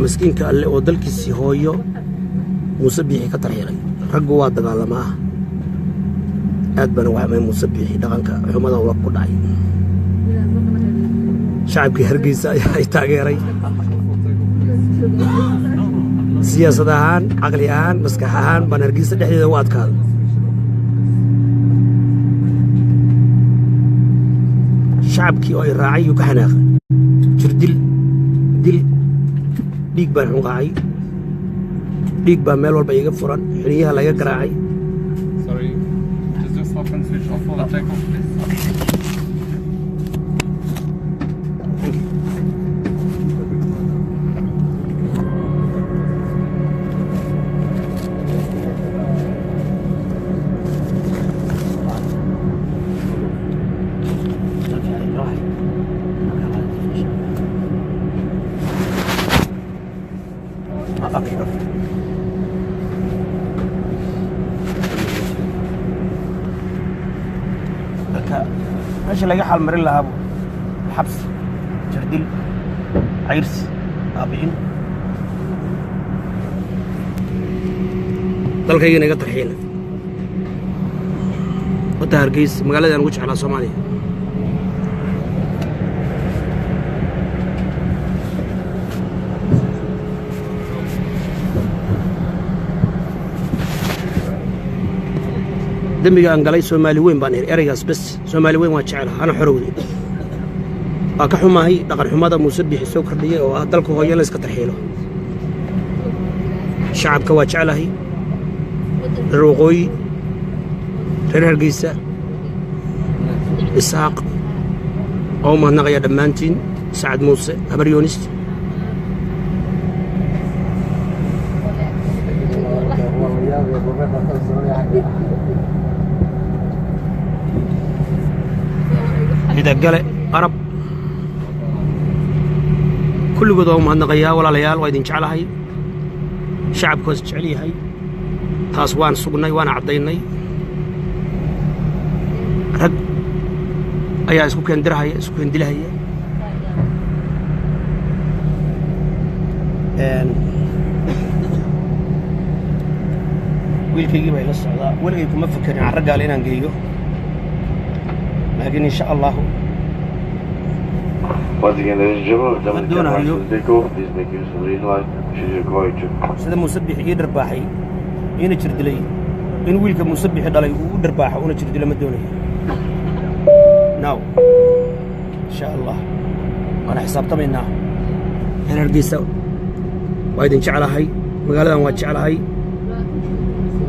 مسكين كأله ودلك السهويو مسبحي كترحيلي رجوا واد دجالما أدبنا وعمل مسبحي دجالك حمدا ورب داعي شعب كهرجيس يتاجري سياسة هان عقلي هان مسكح هان بنرجيس دحية واد كذا شعب كي أي راعي وكحناخ جردل دل ديك بنحقاعي ديك بمال والبيجا فرن حريها لا يقرأي. Sorry, does this happen switch off for the takeoff, please? ماشي لاقي حال مرين لها الحبس جردل عيرس طابعين dalkayga inaga tarxiila wada Hargeysa magaalada aan ugu jeclaa Soomaaliya دمي aan galay Soomaali weyn baan eraygaas bas Soomaali weyn waa jecel ana xorowday waa ka xumahay dhaqan xumada musabixi soo kordhiyay oo dalka hooyo la iska tarxiilo shacabka waa jecelahay روقوي رهرجيسة إسحاق أو ما نغير دمانتين سعد موسى هبريونست إذا قال عرب كل قدوم ما نغير ولا ليال وايدين شعلها هاي شعب كوس شعلي هاي taas waan sugnay waan cadaynay rag ayaa isku keendirahaya isku keendilahaya wiilkaygii bay la socdaa waligay kuma fakerin aan raggaale inaan geeyo laakiin insha Allah sida musabix ii dharbaaxay إن جردلي إن ويلك مسبح دلي ودرباح وإن جردلي مدوني ناو إن شاء الله أنا حساب طمنا هنا الجيسة وايد نشعل هاي مقالة وايد شعل هاي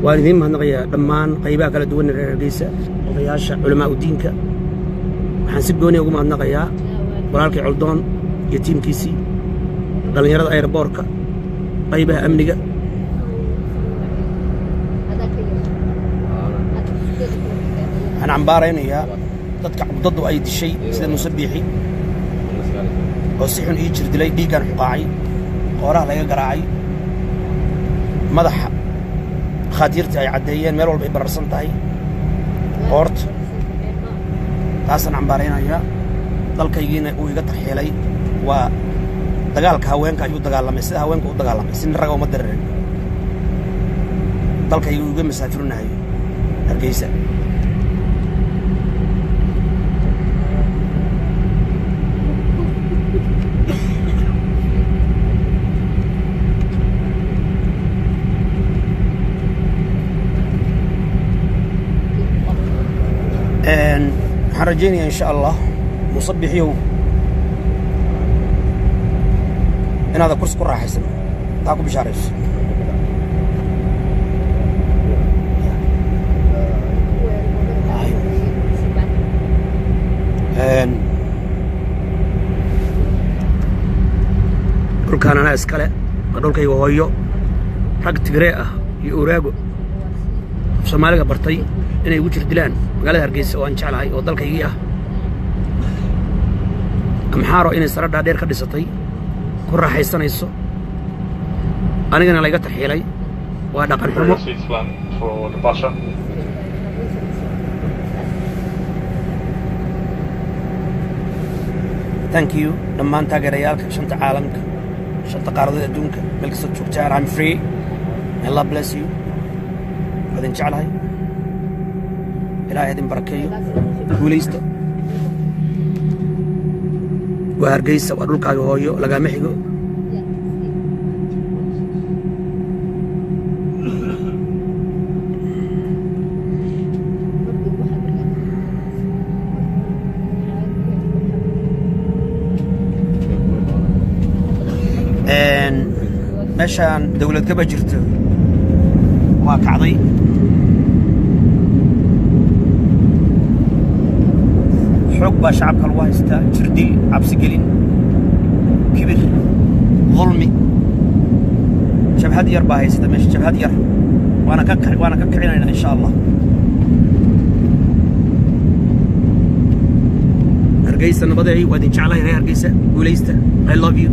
وايدين ما نغير دمان قيبا كلا دون الجيسة وغياش علماء الدين ك حنسب دوني وقوم أن نغيا ولكن علدون يتيم كيسي قال يرد أير بوركا قيبا أمنية أنا عم بارين يا تتكع ضد أي شيء سيد مسبحي وصيحن يجري دلي دي كان حقاعي وراه لا يقرعي مدح خاديرتي أي عديين ميرول بيبرسنتاي قورت تاسن عم بارين يا ضلك يجينا ويقطع حيلي و دجالك هواين كأيو دجال لما يصير هواين كأيو دجال لما يصير نرجع ومدرن ضلك يجوا مسافرون هاي هرجيسة حرجيني إن شاء الله مصبحيه إن هذا كرسي كل راح يسمع تاكو بشارش كل كان أنا إسكالة أقول كي وهايو حق تجريئة يوراجو سوماليا برتاي inay ugu jirdillaan magaalada Hargeysa oo aan jeclahay oo dalkayga ah amxaaro inay saradha dheer ka dhisatay ku raaxaysanayso anigana la iga taxiilay waa dhaqan xumo thank you dhammaan taageerayaalka shanta caalamka shanta qaaradood adduunka meel kastoo joogtaan I'm free and Allah bless you wadin jeclahay ilaahay idin barakeeyo guulaysta waa Hargeysa waa dhulkaaga hooyo lagama xigo meeshaan dawlad gaba jirto waa kacday xoog baa shacabka lagu haystaa jirdil cabsi gelin kibir dulmi jabhad yar baa haysta meesha jabhad yar waana ka kicinaynaa insha Allah Hargeysa nabaday waa idin jeclahay reer Hargeysa guulaysta I love you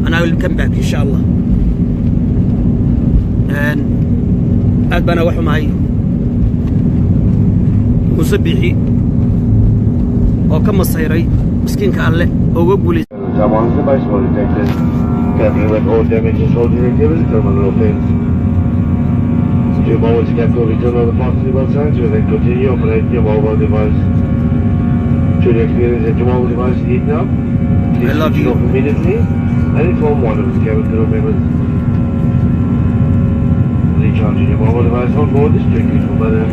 and I will come back insha Allah aad bana waxu mahay musabixi oo ka masayray miskiinka alle oo uga guuleystay Zamanında başvuru tekrar kendine ve all damages holding activity terminal offense. To always get to return of the possible signs and then continue operating your mobile device. Should you experience that your mobile device is heating up, please switch it off immediately and inform one of the cabin crew members. Recharging your mobile device on board is strictly forbidden.